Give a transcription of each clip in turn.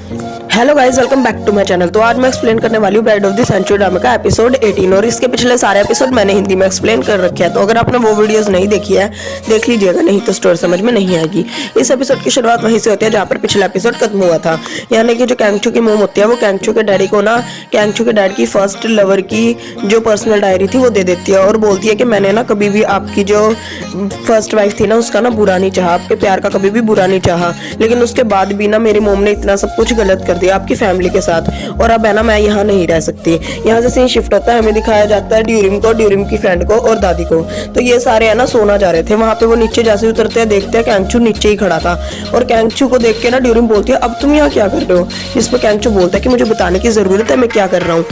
Hello guys, welcome back to my channel. तो आज मैं एक्सप्लेन करने वाली हूँ bride of the century drama का एपिसोड 18 और इसके पिछले सारे एपिसोड मैंने हिंदी में एक्सप्लेन कर रखे हैं। तो अगर आपने वो वीडियोस नहीं देखी है देख लीजिएगा, नहीं तो स्टोरी समझ में नहीं आएगी। इस एपिसोड की शुरुआत वहीं से होती है जहाँ पर पिछला एपिसोड खत्म हुआ था। यानी कि जो कैंगचू की मोम होती है वो कैंगचू के डैडी को ना कैंगचू के डैड की फर्स्ट लवर की जो पर्सनल डायरी थी वो दे देती है और बोलती है कि मैंने ना कभी भी आपकी जो फर्स्ट वाइफ थी ना उसका ना बुरा नहीं चाहा, आपके प्यार का कभी भी बुरा नहीं चाहा, लेकिन उसके बाद भी ना मेरी मोम ने इतना सब कुछ गलत कर दिया आपकी फैमिली के साथ और अब है ना मैं यहाँ नहीं रह सकती। यहाँ से सीन शिफ्ट होता है, हमें दिखाया जाता है ड्यूरिम को, ड्यूरिम की फ्रेंड को और दादी को। तो ये सारे है ना सोना जा रहे थे। वहां पे वो नीचे जैसे उतरते हैं देखते हैं कैंगचू नीचे ही खड़ा था और कैंगचू को देख के ना ड्यूरिम बोलती है अब तुम यहाँ क्या कर रहे हो। इस पर कैंगचू बोलता है कि मुझे बताने की जरूरत है मैं क्या कर रहा हूँ,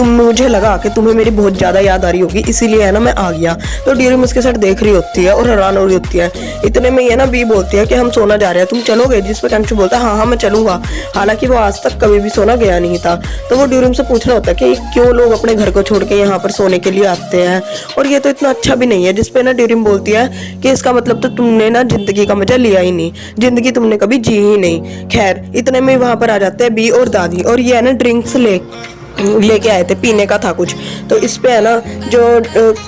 मुझे लगा कि तुम्हें मेरी बहुत ज्यादा याद आ रही होगी इसीलिए है ना मैं आ गया। तो ड्यूरिम उसके साथ देख रही होती है और हैरान हो रही होती है। इतने में ये ना बी बोलती है कि हम सोना जा रहे हैं, तुम चलोगे। जिस पर कैंगचू बोलता है हाँ हाँ मैं चलूंगा, हालांकि वो आज तक कभी भी सोना गया नहीं था। तो वो ड्यूरिम से पूछना होता है कि क्यों लोग अपने घर को छोड़ के यहाँ पर सोने के लिए आते हैं और ये तो इतना अच्छा भी नहीं है। जिसपे ना ड्यूरिम बोलती है कि इसका मतलब तो तुमने ना जिंदगी का मजा लिया ही नहीं, जिंदगी तुमने कभी जी ही नहीं। खैर इतने में वहां पर आ जाते हैं बी और दादी और ये है ना ड्रिंक्स लेके आए थे, पीने का था कुछ। तो इस पे है ना जो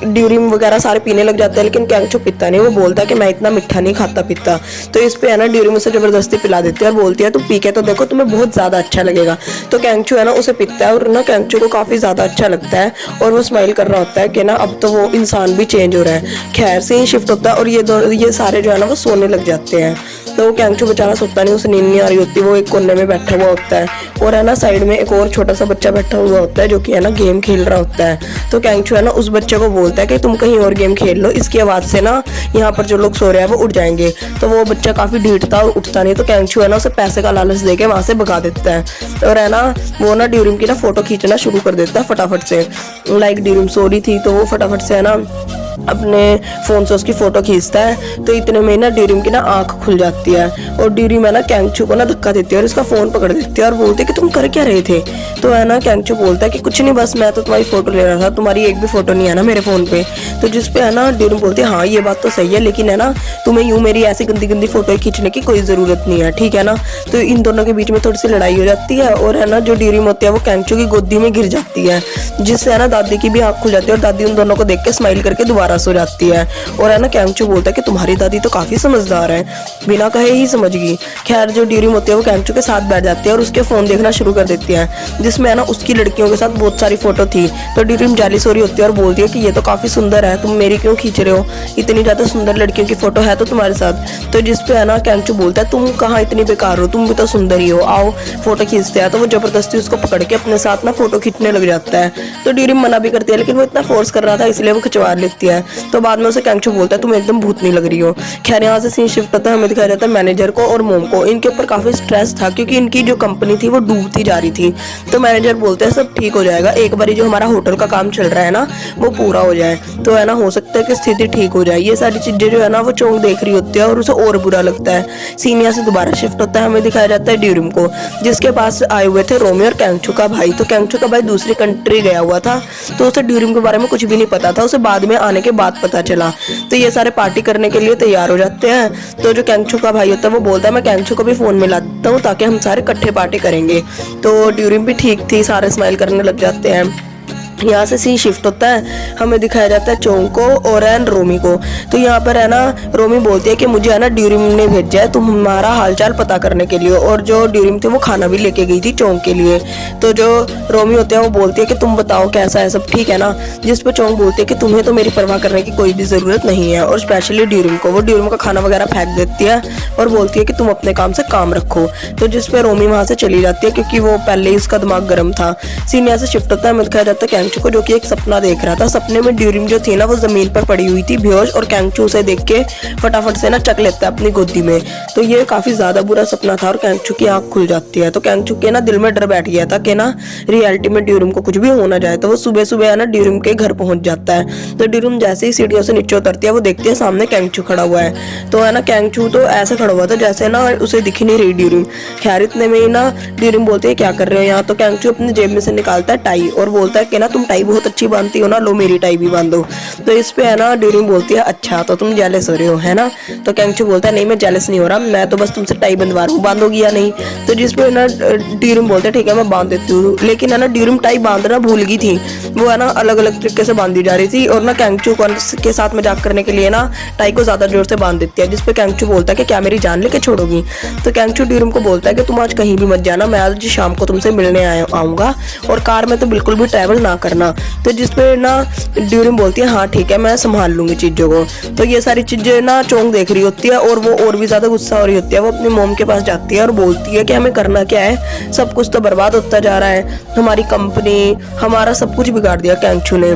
ड्यूरिम वगैरह सारे पीने लग जाते हैं लेकिन कैंगचू पीता नहीं। वो बोलता है कि मैं इतना मीठा नहीं खाता पीता। तो इस पे है ना ड्यूरिम उसे जबरदस्ती पिला देती है और बोलती है तुम पी के तो देखो तुम्हें बहुत ज्यादा अच्छा लगेगा। तो कैंगचू है ना उसे पीता है और ना कैंगचू को काफी ज्यादा अच्छा लगता है और वो स्माइल कर रहा होता है कि ना अब तो वो इंसान भी चेंज हो रहा है। खैर सीन शिफ्ट होता है और ये सारे जो है ना वो सोने लग जाते हैं। तो कैंगचू बेचारा सोता नहीं, उसे नींद नहीं आ रही होती, वो एक कोने में बैठा हुआ होता है और है ना साइड में एक और छोटा सा बच्चा बैठा हुआ होता है जो कि है ना गेम खेल रहा होता है। तो कैंगचू है ना उस बच्चे को बोलता है कि तुम कहीं और गेम खेल लो, इसकी आवाज से ना यहाँ पर जो लोग सो रहे हैं वो उठ जाएंगे। तो वो बच्चा काफी ढीठता और उठता नहीं। तो कैंगचू है ना उसे पैसे का लालच देके वहां से भगा देता है और है ना वो ना ड्यूरिम की ना फोटो खींचना शुरू कर देता है फटाफट से। लाइक ड्यूरिम सो रही थी तो वो फटाफट से है ना अपने फोन से उसकी फोटो खींचता है। तो इतने में ना ड्यूरिम की ना आंख खुल जाती है और ड्यूरिम है ना कैंगचू को ना धक्का देती है और इसका फोन पकड़ देती है और बोलती है कि तुम कर क्या रहे थे। तो है ना कैंगचू बोलता है कि कुछ नहीं, बस मैं तो तुम्हारी फोटो ले रहा था, तुम्हारी एक भी फोटो नहीं है ना मेरे फोन पे। तो जिसपे है ना ड्यूरिम बोलती है हाँ ये बात तो सही है, लेकिन है ना तुम्हें यूं मेरी ऐसी गंदी गंदी फोटो खींचने की कोई जरूरत नहीं है, ठीक है ना। तो इन दोनों के बीच में थोड़ी सी लड़ाई हो जाती है और है ना जो ड्यूरिम होती है वो कैंगचू की गोदी में गिर जाती है, जिससे है ना दादी की भी आंख खुल जाती है और दादी उन दोनों को देख के स्माइल करके दोबारा सो जाती है। और है ना कैंगचू बोलता है कि तुम्हारी दादी तो काफी समझदार है, बिना कहे ही समझ गई। खैर जो ड्यूरिम होती है वो कैंगचू के साथ बैठ जाती है और उसके फोन देखना शुरू कर देती है, जिसमें है ना उसकी लड़कियों के साथ बहुत सारी फोटो थी। तो ड्यूरिम जेलस हो रही होती है और बोलती है कि ये तो काफी सुंदर है, तुम मेरी क्यों खींच रहे हो, इतनी ज्यादा सुंदर लड़कियों की फोटो है तो तुम्हारे साथ। तो जिसपे है ना कैंगचू बोलता है तुम कहाँ इतनी बेकार हो, तुम भी तो सुंदर ही हो, आओ फोटो खींचते हैं। तो वो जबरदस्ती उसको पकड़ के अपने साथ ना फोटो खींचने लग जाता है। तो ड्यूरिम मना भी करती है लेकिन वो इतना फोर्स कर रहा था इसलिए वो खिंचवा लेती है। तो बाद में उसे कैंगचू बोलता है तुम एकदम भूत नहीं लग रही हो। खैर यहाँ से सीन शिफ्ट होता है, हमें दिखाया जाता है मैनेजर को और मोम को। इनके ऊपर काफी स्ट्रेस था क्योंकि इनकी जो कंपनी थी वो डूबती जा रही थी। तो मैनेजर बोलते हैं सब ठीक हो जाएगा, एक बार जो हमारा होटल का काम चल रहा है ना वो पूरा हो जाए तो है ना हो सकता है कि स्थिति ठीक हो जाए। ये सारी चीजें जो है ना वो चौंक देख रही होती है और उसे और बुरा लगता है। सीन यहाँ से दोबारा शिफ्ट होता है, हमें दिखाया जाता है ड्यूरिम को, जिसके पास आए हुए थे रोमी और कैंगचू का भाई। तो कैंगचू का भाई दूसरी कंट्री गया हुआ था तो उसे ड्यूरिम के बारे में कुछ भी नहीं पता था, उसे बाद में आने के बाद पता चला। तो ये सारे पार्टी करने के लिए तैयार हो जाते हैं। तो जो कैंगचू का भाई होता है वो बोलता है मैं कैंगचू को भी फोन मिला देता हूँ ताकि हम सारे इकट्ठे पार्टी करेंगे। तो ड्यूरिम भी ठीक थी, सारे स्माइल करने लग जाते हैं। यहाँ से सीन शिफ्ट होता है, हमें दिखाया जाता है चोंग को और एन रोमी को। तो यहाँ पर है ना रोमी बोलती है कि मुझे है ना ड्यूरिम ने भेजा है तुम्हारा हालचाल पता करने के लिए, और जो ड्यूरिम थी वो खाना भी लेके गई थी चोंग के लिए। तो जो रोमी होते हैं वो बोलती है कि तुम बताओ कैसा है सब ठीक है ना। जिस पर चोंग बोलती है कि तुम्हें तो मेरी परवाह करने की कोई भी जरूरत नहीं है, और स्पेशली ड्यूरिम को। वो ड्यूरिम का खाना वगैरह फेंक देती है और बोलती है कि तुम अपने काम से काम रखो। तो जिस पे रोमी वहां से चली जाती है क्योंकि वो पहले ही उसका दिमाग गर्म था। सीन यहाँ से शिफ्ट होता है, हमें दिखाया जाता है कैंगचू को जो कि एक सपना देख रहा था। सपने में ड्यूरिम जो थी ना वो जमीन पर पड़ी हुई थी बेहोश, और कैंगचू उसे देख के फटाफट से ना चक लेता है अपनी गोदी में। तो ये काफी ज्यादा बुरा सपना था और कैंगचू की आंख खुल जाती है। तो कैंगचू के ना दिल में डर बैठ गया था कि ना रियलिटी में ड्यूरिम को कुछ भी होना जाए। तो वो सुबह सुबह है ना ड्यूरिम के घर पहुंच जाता है। तो ड्यूरिम जैसे ही सीढ़ियों से नीचे उतरती है वो देखती है सामने कैंगचू खड़ा हुआ है। तो है ना कैंगचू तो ऐसे खड़ा हुआ था जैसे ना उसे दिख ही नहीं रही ड्यूरिम। खैर इतने में ही ना ड्यूरिम बोलती है क्या कर रहे हो यहाँ। तो कैंगचू अपनी जेब में से निकालता है टाई और बोलता है कि ना तुम टाई बहुत अच्छी बांधती हो ना, लो मेरी टाई भी बांधो। तो इस पे है ना ड्यूरिंग बोलती है अच्छा तो तुम जेलस हो रहे हो है ना। तो कैंगचू बोलता है नहीं मैं जेलस नहीं हो रहा, मैं तो बस तुमसे टाई बंधवा रहा हूँ, बांधोगी या नहीं। तो जिस पे ना ड्यूरिंग बोलते हैं ठीक है मैं बांध देती हूँ, लेकिन है ना ड्यूरिंग टाई बांधना भूल गई थी, वो है ना अलग अलग तरीके से बांधी जा रही थी। और ना कैंगचू के साथ मजाक करने के लिए ना टाई को ज्यादा जोर से बांध देती है, जिसपे कैंगचू बोलता है कि क्या मेरी जान लेके छोड़ोगी। तो कैंगचू ड्यूरिंग को बोलता है कि तुम आज कहीं भी मत जाना, मैं आज शाम को तुमसे मिलने आऊंगा, और कार में तो बिल्कुल भी ट्रैवल ना करना। तो जिसपे ना ड्यूरिंग बोलती है हाँ ठीक है मैं संभाल लूंगी चीजों को। तो ये सारी चीजें ना चोंग देख रही होती है और वो और भी ज्यादा गुस्सा हो रही होती है। वो अपनी मोम के पास जाती है और बोलती है कि हमें करना क्या है, सब कुछ तो बर्बाद होता जा रहा है, हमारी कंपनी हमारा सब कुछ बिगाड़ दिया कैंगचू ने।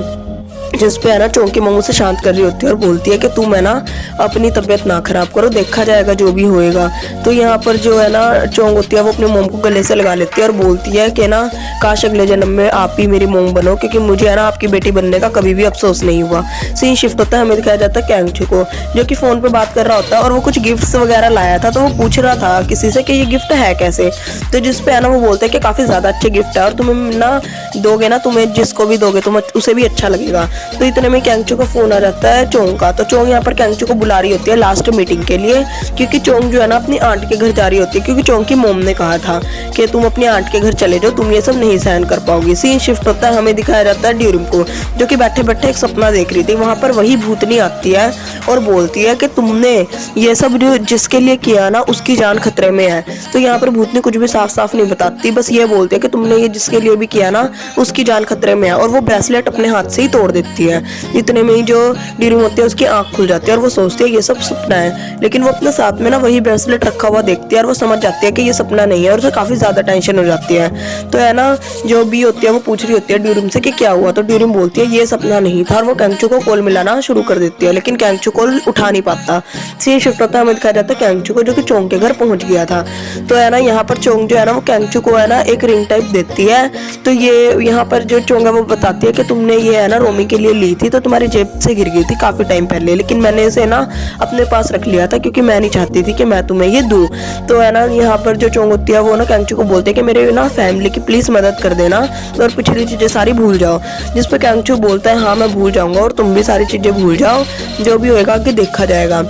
जिसपे है ना चोंग की मोम उसे शांत कर रही होती है और बोलती है कि तुम है ना अपनी तबीयत ना खराब करो, देखा जाएगा जो भी होएगा। तो यहाँ पर जो है ना चोंग होती है वो अपनी मोम को गले से लगा लेती है और बोलती है कि ना काश अगले जन्म में आप ही मेरी मोम बनो, क्योंकि मुझे है ना आपकी बेटी बनने का कभी भी अफसोस नहीं हुआ। सीन शिफ्ट होता है, हमें दिखाया जाता है कैंगचू को जो कि फोन पे बात कर रहा होता है और वो कुछ गिफ्ट्स वगैरह लाया था। तो वो पूछ रहा था किसी से कि ये गिफ्ट है कैसे। तो जिसपे है ना वो बोलते हैं कि काफी ज्यादा अच्छे गिफ्ट है और तुम्हें ना दोगे ना, तुम्हें जिसको भी दोगे तुम उसे भी अच्छा लगेगा। तो इतने में कैंगचू का फोन आ जाता है चोंग का। तो चोंग यहाँ पर कैंगचू को बुला रही होती है लास्ट मीटिंग के लिए, क्योंकि चोंग जो है ना अपनी आंट के घर जा रही होती है, क्योंकि चोंग की मोम ने कहा था कि तुम अपनी आंट के घर चले जाओ, तुम ये सब नहीं सहन कर पाओगी। सीन शिफ्ट होता है, हमें दिखाया जाता है ड्यूरिंग को जो कि बैठे बैठे एक सपना देख रही थी। वहां पर वही भूतनी आती है और बोलती है कि तुमने ये सब जो जिसके लिए किया ना उसकी जान खतरे में है। तो यहाँ पर भूतनी कुछ भी साफ साफ नहीं बताती, बस ये बोलती है कि तुमने ये जिसके लिए भी किया ना उसकी जान खतरे में है, और वो ब्रेसलेट अपने हाथ से ही तोड़ देती है। इतने में ही जो ड्यूरिंग होती है उसकी आंख खुल जाती है और वो सोचती है ये सब सपना है, लेकिन वो अपने साथ में ना वही ब्रेसलेट रखा हुआ देखती है और वो समझ जाती है कि ये सपना नहीं है और उसे काफी ज्यादा टेंशन हो जाती है। तो है ना जो बी होती है वो पूछ रही होती है ड्यूरिंग से कि क्या हुआ। तो ड्यूरिंग बोलती है ये सपना नहीं था और वो कैंगचू को कॉल मिलाना शुरू कर देती है, लेकिन कैंगचू कॉल उठा नहीं पाता। सीन शिफ्ट होता है, हमें दिखाया जाता है कैंगचू को जो कि चोंग के घर पहुंच गया था। तो है ना यहाँ पर चोंग जो है ना वो कैंगचू को है ना एक रिंग टाइप देती है। तो ये यहाँ पर जो चोंग है वो बताती है कि तुमने ये है ना रोमी के लिए ली थी, तो तुम्हारी जेब से गिर गई थी काफी टाइम पहले, लेकिन मैंने इसे ना अपने पास रख लिया था क्योंकि मैं नहीं चाहती थी कि मैं तुम्हें ये दूं। तो है ना यहाँ पर जो चोंग होती है वो ना कैंगचू को बोलते हैं कि मेरे ना फैमिली की प्लीज मदद कर देना और पिछली चीजें सारी भूल जाओ। जिस पर कैंगचू बोलता है हाँ मैं भूल जाऊंगा और तुम भी सारी चीजें भूल जाओ, जो भी होएगा आगे देखा जाएगा।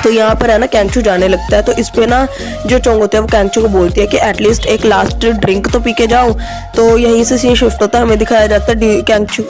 तो यहाँ पर है ना कैंगचू जाने लगता है। तो इस पे ना जो चोंग होता है वो कैंगचू को बोलती है कि एटलीस्ट एक लास्ट ड्रिंक तो पी के जाओ। तो यहीं से सीन शिफ्ट होता है, हमें दिखाया जाता है कैंगचू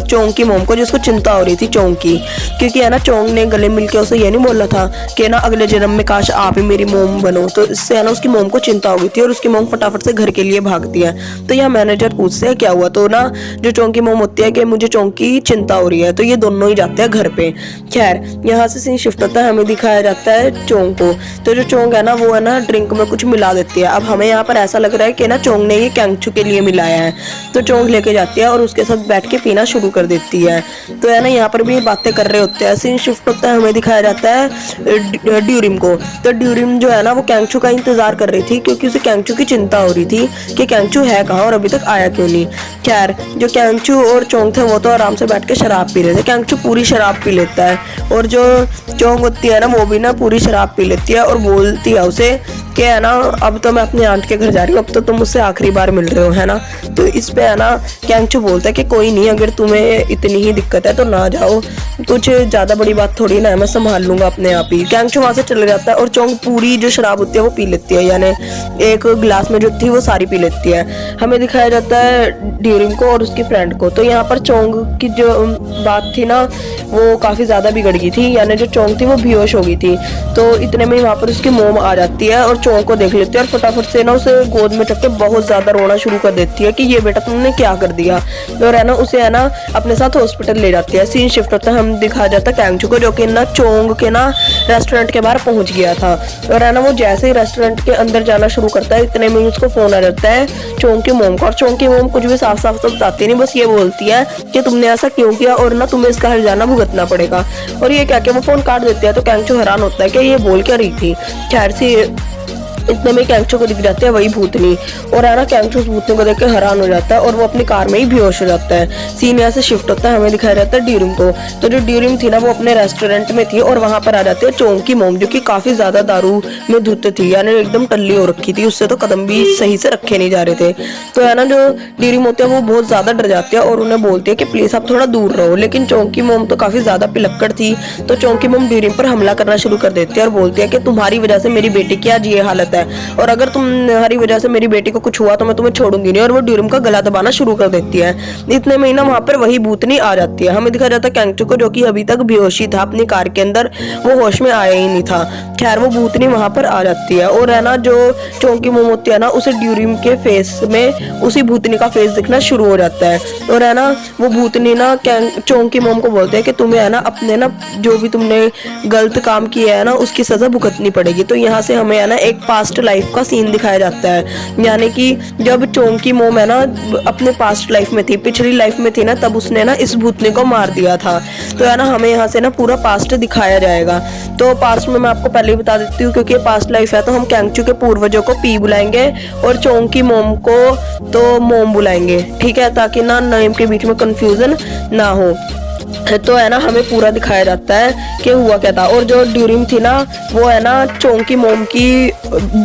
चोंग की मोम को जिसको चिंता हो रही थी चोंग की, क्योंकि है ना चोंग ने गले मिल के उसे ये नहीं बोला था कि ना अगले जन्म में काश आप ही मेरी मोम बनो। तो इससे है ना उसकी मोम को चिंता हो गई थी और उसकी मोम फटाफट से घर के लिए भागती है। तो यहाँ मैनेजर पूछते हैं क्या हुआ। तो ना जो चोंग की मोम होती है कि मुझे चोंग की चिंता हो रही है। तो ये दोनों ही जाते हैं घर पे। खैर यहाँ से सीन शिफ्ट होता है, हमें दिखाया जाता है चोंग को। तो जो चोंग है ना वो है ना ड्रिंक में कुछ मिला देती है। अब हमें यहाँ पर ऐसा लग रहा है कि ना चोंग ने ये कैंगचू के लिए मिलाया है। तो चोंग लेके जाती है और उसके साथ बैठ के पीना शुरू कर देती है। तो है ना यहाँ पर भी बातें कर रहे होते हैं। सीन शिफ्ट होता है, हमें दिखाया जाता है ड्यूरिंग को। तो ड्यूरिंग जो है ना वो कैंगचू का इंतजार कर रही थी, क्योंकि उसे कैंगचू की चिंता हो रही थी कि कैंगचू है कहाँ और अभी तक आया क्यों नहीं। खैर जो कैंगचू और चोंग थे वो तो आराम से बैठ के शराब पी रहे थे। कैंगचू पूरी शराब पी लेता है और जो चोंग होती है ना वो भी ना पूरी शराब पी लेती है और बोलती है उसे कि है ना अब तो मैं अपने आंट के घर जा रही हूँ, अब तो तुम मुझसे आखिरी बार मिल रहे हो है ना। तो इस पे है ना कैंगचू बोलता है कि कोई नहीं, अगर तुम्हें इतनी ही दिक्कत है तो ना जाओ, कुछ ज्यादा बड़ी बात थोड़ी ना है, मैं संभाल लूंगा अपने आप ही। कैंगचू वहां से चले जाता है और चोंग पूरी जो शराब होती है वो पी लेती है, यानी एक गिलास में जो थी वो सारी पी लेती है। हमें दिखाया जाता है ड्यूरिंग को और उसकी फ्रेंड को। तो यहाँ पर चोंग की जो बात थी ना वो काफी ज्यादा बिगड़ गई थी, यानी जो चोंग थी वो बेहोश हो गई थी। तो इतने में वहां पर उसकी मोम आ जाती है और चोंग को देख लेती है और फटाफट से ना उसे गोद में चक के बहुत ज्यादा रोना शुरू कर देती है कि ये बेटा तुमने क्या कर दिया। और है ना उसे है ना अपने साथ हॉस्पिटल ले जाती है। सीन शिफ्ट होता है, हम दिखाया जाता है कैंगचू को जो कि ना चोंग के ना रेस्टोरेंट के बाहर पहुंच गया था। और है ना वो जैसे ही रेस्टोरेंट के अंदर जाना शुरू करता है इतने में उसको फोन आ जाता है चोंग की मोम का। और चोंग की मोम कुछ भी साफ साफ तो बताती नहीं, बस ये बोलती है कि तुमने ऐसा क्यों किया और ना तुम्हें इसका हर्जाना भुगतना पड़ेगा। और ये क्या कि वो फोन काट देती है। तो कैंगचू हैरान होता है कि ये बोल क्या रही थी। खैर से इतने में कैंचो को दिख जाती है वही भूतनी, और है ना कैंचो उस भूतनी को देख के हैरान हो जाता है और वो अपनी कार में ही बेहोश हो जाता है। सीन यहाँ से शिफ्ट होता है, हमें दिखाया जाता है ड्यूरिंग को। तो जो ड्यूरिंग थी ना वो अपने रेस्टोरेंट में थी और वहां पर आ जाती है चोंग की मोम, जो कि काफी ज्यादा दारू में धुत थी, यानी एकदम टल्ली हो रखी थी, उससे तो कदम भी सही से रखे नहीं जा रहे थे। तो है ना जो ड्यूरिंग होती है वो बहुत ज्यादा डर जाती है और उन्हें बोलती है कि प्लीज आप थोड़ा दूर रहो। लेकिन चोंग की मोम तो काफी ज्यादा पिलक्कड़ थी, तो चोंग की मोम ड्यूरिंग पर हमला करना शुरू कर देती है और बोलती है कि तुम्हारी वजह से मेरी बेटी की आज ये हालत है, और अगर तुम्हारी वजह से मेरी बेटी को कुछ हुआ तो मैं तुम्हें छोड़ूंगी नहीं, और वो ड्यूरिंग का गला दबाना शुरू कर देती है। इतने में ना वहां पर वही भूतनी आ जाती है। हमें दिखाया जाता है कैंगचू को, जो कि अभी तक बेहोशी था अपनी कार के अंदर, वो होश में आया ही नहीं था। खैर वो भूतनी वहां पर आ जाती है और है ना जो चोंग की मोम होती है ना उसे ड्यूरिंग के फेस में उसी भूतनी का फेस दिखना शुरू हो जाता है। और है ना वो भूतनी ना चोंग की मोम को बोलते हैं कि तुम्हें है ना अपने ना जो भी तुमने गलत काम किया है ना उसकी सजा भुगतनी पड़ेगी। तो यहाँ से हमें है ना एक पास्ट लाइफ का सीन दिखाया जाता है, यानी कि जब चोंग की मोम है ना अपने पास्ट लाइफ में थी, पिछली लाइफ में थी ना, तब उसने ना इस भूतनी को मार दिया था। तो है ना हमें यहाँ से ना पूरा पास्ट दिखाया जाएगा। तो पास्ट में मैं आपको पहले ही बता देती हूँ, क्योंकि पास्ट लाइफ है तो हम कैंगचू के पूर्वजों को पी बुलाएंगे और चोंग की मोम को तो मोम बुलाएंगे, ठीक है, ताकि ना नेम के बीच में कंफ्यूजन ना हो। तो है ना हमें पूरा दिखाया जाता है कि हुआ क्या था। और जो ड्यूरिंग थी ना वो है ना चोंग की मोम की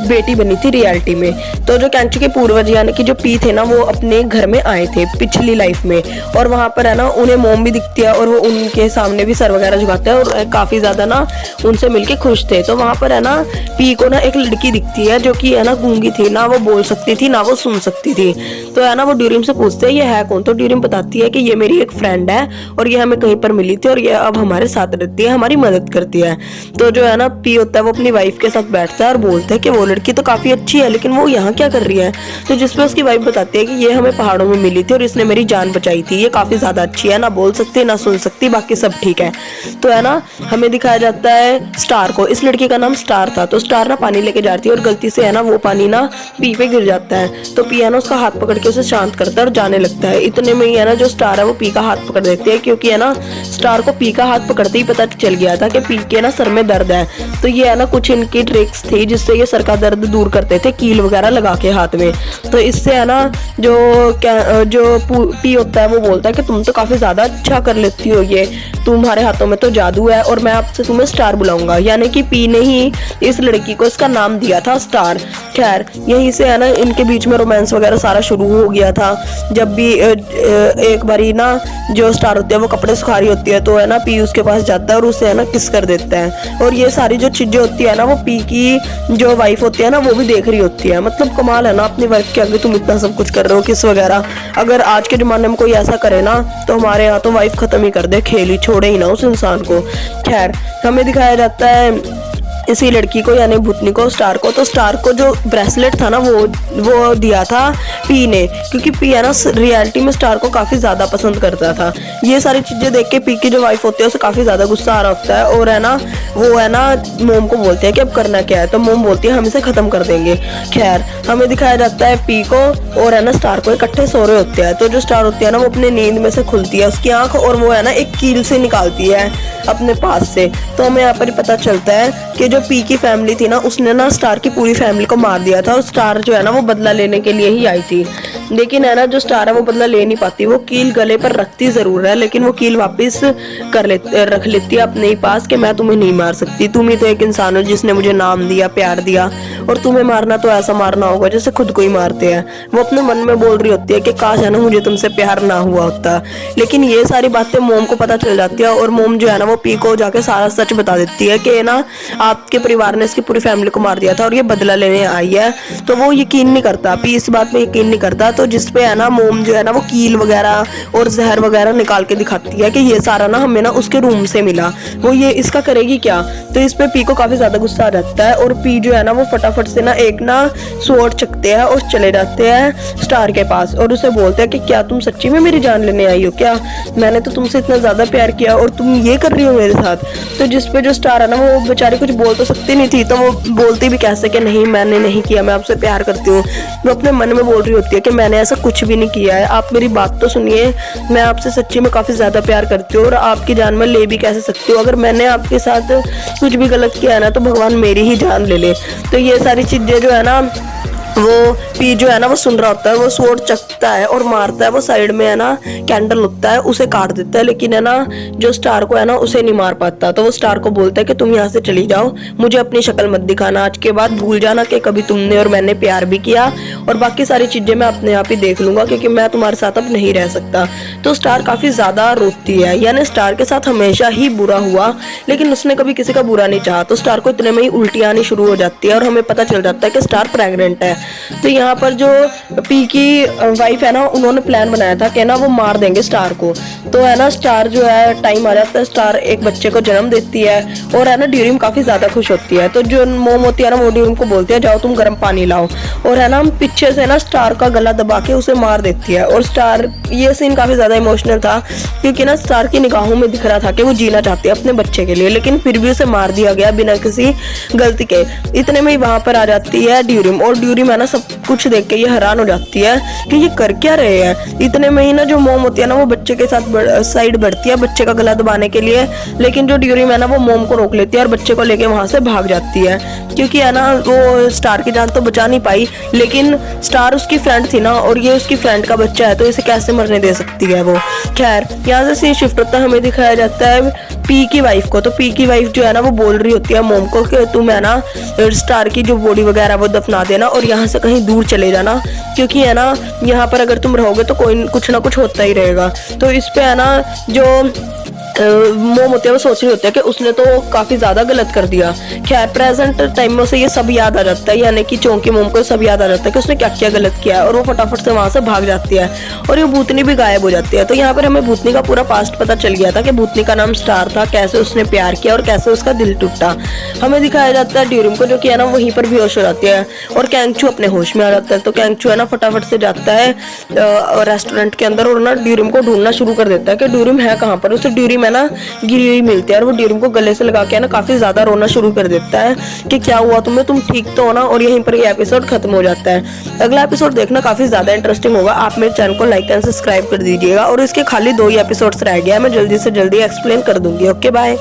बेटी बनी थी रियलिटी में। तो जो कैंचू के पूर्वज यानी कि जो पी थे ना वो अपने घर में आए थे पिछली लाइफ में, और वहां पर है ना उन्हें मोम भी दिखती है और वो उनके सामने भी सर वगैरह झुकाते हैं और काफी ज्यादा ना उनसे मिलके खुश थे। तो वहां पर है ना पी को ना एक लड़की दिखती है जो कि है ना गूंगी थी, ना वो बोल सकती थी ना वो सुन सकती थी। तो है ना वो ड्यूरिंग से पूछते हैं ये है कौन। तो ड्यूरिंग बताती है कि ये मेरी एक फ्रेंड है और ये हमें कहीं पर मिली थी और ये अब हमारे साथ रहती है, हमारी मदद करती है। तो जो है ना पी होता है वो अपनी वाइफ के साथ बैठता है और बोलता है कि वो लड़की तो काफी अच्छी है लेकिन वो यहाँ क्या कर रही है। तो जिसपे उसकी वाइफ बताती है कि ये हमें पहाड़ों में मिली थी और इसने मेरी जान बचाई थी, ये काफी ज्यादा अच्छी है, ना बोल सकती ना सुन सकती, बाकी सब ठीक है। तो है ना हमें दिखाया जाता है स्टार को, इस लड़की का नाम स्टार था। तो स्टार ना पानी लेके जाती है और गलती से है ना वो पानी ना पी पे गिर जाता है। तो पी है ना उसका हाथ पकड़ के उसे शांत करता है और जाने लगता है। इतने में ही है ना जो स्टार है वो पी का हाथ पकड़ देती है, क्योंकि है ना स्टार को पी का हाथ पकड़ते ही पता चल गया था कि पी के ना सर में दर्द है। तो ये है ना कुछ इनकी ट्रिक्स थी जिससे ये सर का दर्द दूर करते थे, कील वगैरह लगा के हाथ में। तो इससे है ना जो पी होता है वो बोलता है कि तुम तो काफी ज्यादा अच्छा कर लेती हो, ये तुम्हारे हाथों में तो जादू है और मैं आपसे तुम्हें स्टार बुलाऊंगा। यानी कि पी ने ही इस लड़की को इसका नाम दिया था स्टार। खैर यहीं से है ना इनके बीच में रोमांस वगैरह सारा शुरू हो गया था। जब भी एक बारी ना जो स्टार होती है वो कपड़े सुखा रही होती है तो है ना पी उसके पास जाता है और उसे है ना किस कर देता है। और ये सारी जो चीजें होती है ना वो पी की जो वाइफ होती है ना वो भी देख रही होती है। मतलब कमाल है ना, अपनी वाइफ के आगे तुम इतना सब कुछ कर रहे हो, किस वगैरह। अगर आज के जमाने में कोई ऐसा करे ना तो हमारे यहाँ तो वाइफ खत्म ही कर दे, खेल ही छोड़े ही ना उस इंसान को। खैर हमें दिखाया जाता है इसी लड़की को यानी भूतनी को, स्टार को। तो स्टार को जो ब्रेसलेट था ना वो दिया था पी ने, क्योंकि पी है ना रियलिटी में स्टार को काफी ज्यादा पसंद करता था। ये सारी चीजें देख के पी की जो वाइफ होती है उसे काफी ज्यादा गुस्सा आ रहा होता है और है ना वो है ना मोम को बोलते हैं कि अब करना क्या है। तो मोम बोलती है हम इसे खत्म कर देंगे। खैर हमें दिखाया जाता है पी को और है ना स्टार को इकट्ठे सो रहे होते हैं। तो जो स्टार होती है ना वो अपने नींद में से खुलती है उसकी आंख और वो है ना एक कील से निकालती है अपने पास से। तो हमें यहाँ पर पता चलता है कि जो पी की फैमिली थी ना उसने ना स्टार की पूरी फैमिली को मार दिया था और स्टार जो है ना वो बदला लेने के लिए ही आई थी। लेकिन है ना जो स्टार है वो बदला ले नहीं पाती, वो कील गले पर रखती जरूर है लेकिन वो कील वापस रख लेती है अपने ही पास कि मैं तुम्हें नहीं मार सकती, तुम ही तो एक इंसान हो जिसने मुझे नाम दिया, प्यार दिया, और तुम्हें मारना तो ऐसा मारना होगा जैसे खुद को ही मारते हैं। वो अपने मन में बोल रही होती है कि काश है ना मुझे तुमसे प्यार ना हुआ होता। लेकिन ये सारी बातें मोम को पता चल जाती है और मोम जो है ना वो पी को जाके सारा सच बता देती है कि ना आपके परिवार ने इसकी पूरी फैमिली को मार दिया था और ये बदला लेने आई है। तो वो यकीन नहीं करता, पी इस बात में यकीन नहीं करता। तो जिसपे है ना मोम जो है ना वो कील वगैरह और जहर वगैरह निकाल के दिखाती है कि ये सारा ना हमें ना उसके रूम से मिला, वो ये इसका करेगी क्या। तो इस पे पी को काफी ज्यादा गुस्सा आ जाता है और पी जो है ना वो फटाफट से ना एक ना स्वॉर्ड चकते हैं और चले जाते हैं स्टार के पास और उसे बोलते हैं कि क्या तुम सच्ची में मेरी जान लेने आई हो क्या, मैंने तो तुमसे इतना ज्यादा प्यार किया और तुम ये कर रही हो मेरे साथ। तो जिसपे जो स्टार है ना वो बेचारी कुछ बोल तो सकती नहीं थी, तो वो बोलती भी कैसे कि नहीं मैंने नहीं किया, मैं आपसे प्यार करती हूँ। वो अपने मन में बोल रही होती है कि मैंने ऐसा कुछ भी नहीं किया है। आप मेरी बात तो सुनिए, मैं आपसे सच्ची में काफ़ी ज़्यादा प्यार करती हूँ और आपकी जान मैं ले भी कैसे सकती हूँ। अगर मैंने आपके साथ कुछ भी गलत किया है ना तो भगवान मेरी ही जान ले ले। तो ये सारी चीज़ें जो है ना, वो पी जो है ना वो सुन रहा होता है, वो स्वॉर्ड चकता है और मारता है। वो साइड में है ना कैंडल होता है, उसे काट देता है, लेकिन है ना जो स्टार को है ना उसे नहीं मार पाता। तो वो स्टार को बोलता है कि तुम यहाँ से चली जाओ, मुझे अपनी शक्ल मत दिखाना, आज के बाद भूल जाना कि कभी तुमने और मैंने प्यार भी किया, और बाकी सारी चीजें मैं अपने आप ही देख लूंगा क्योंकि मैं तुम्हारे साथ अब नहीं रह सकता। तो स्टार काफी ज्यादा रोती है, यानी स्टार के साथ हमेशा ही बुरा हुआ, लेकिन उसने कभी किसी का बुरा नहीं चाहा। तो स्टार को इतने में ही उल्टियां आनी शुरू हो जाती है और हमें पता चल जाता है कि स्टार प्रेग्नेंट है। तो यहाँ पर जो पी की वाइफ है ना, उन्होंने प्लान बनाया था कि ना वो मार देंगे स्टार को। तो है ना स्टार जो है, टाइम आ जाता है, स्टार एक बच्चे को जन्म देती है और है ना ड्यूरिम काफी ज्यादा खुश होती है। तो जो मोम होती है ना वो ड्यूरिम को बोलती है जाओ तुम गर्म पानी लाओ, और है ना पीछे से ना स्टार का गला दबा के उसे मार देती है। और स्टार, ये सीन काफी ज्यादा इमोशनल था क्योंकि ना स्टार की निगाहों में दिख रहा था कि वो जीना चाहती है अपने बच्चे के लिए, लेकिन फिर भी उसे मार दिया गया बिना किसी गलती के। इतने में ही वहां पर आ जाती है ड्यूरिम, और ड्यूरिम है ना सब कुछ देख के ये हैरान हो जाती है कि ये कर क्या रहे हैं। इतने में ही ना जो मोम होती है ना वो बच्चे के साथ साइड बढ़ती है बच्चे का गला दबाने के लिए, लेकिन जो ड्यूरिम है ना वो मोम को रोक लेती है और बच्चे को लेके वहां से भाग जाती है क्योंकि है ना वो स्टार की जान तो बचा नहीं पाई, लेकिन स्टार उसकी फ्रेंड थी ना, और ये उसकी फ्रेंड का बच्चा है तो इसे कैसे मरने दे सकती है वो। खैर यहाँ से सीन शिफ्ट होता है, हमें दिखाया जाता है पी की वाइफ को। तो पी की वाइफ जो है ना वो बोल रही होती है मोम को कि तुम है ना स्टार की जो बॉडी वगैरह वो दफना देना और यहाँ से कहीं दूर चले जाना, क्योंकि है ना यहाँ पर अगर तुम रहोगे तो कोई कुछ ना कुछ होता ही रहेगा। तो इस पे है ना जो मोम होते हैं वो सोच रहे होते हैं कि उसने तो काफी ज्यादा गलत कर दिया। खैर प्रेजेंट टाइम में उसे ये सब याद आ जाता है, यानी कि चौंकी मोम को सब याद आ जाता है कि उसने क्या क्या गलत किया है, और वो फटाफट से वहां से भाग जाती है और ये भूतनी भी गायब हो जाती है। तो यहाँ पर हमें भूतनी का पूरा पास्ट पता चल गया था कि भूतनी का नाम स्टार था, कैसे उसने प्यार किया और कैसे उसका दिल टूटा। हमें दिखाया जाता है ड्यूरिम को, जो कि है ना वहीं पर बेहोश हो जाती है और कैंगचू अपने होश में आ जाता है। तो कैंगचू है ना फटाफट से जाता है रेस्टोरेंट के अंदर और ना ड्यूरिम को ढूंढना शुरू कर देता है कि ड्यूरिम है कहाँ पर। उसे ड्यूरिम है ना गिरी हुई मिलती है और वो ड्यूरिम को गले से लगा के ना काफी ज्यादा रोना शुरू कर देता है कि क्या हुआ तुम्हें, तुम ठीक तो हो ना। और यहीं पर ये एपिसोड खत्म हो जाता है। अगला एपिसोड देखना काफी ज्यादा इंटरेस्टिंग होगा। आप मेरे चैनल को लाइक एंड सब्सक्राइब कर दीजिएगा, और इसके खाली 2 ही एपिसोड्स रह गया है, मैं जल्दी से जल्दी एक्सप्लेन कर दूंगी। Okay bye.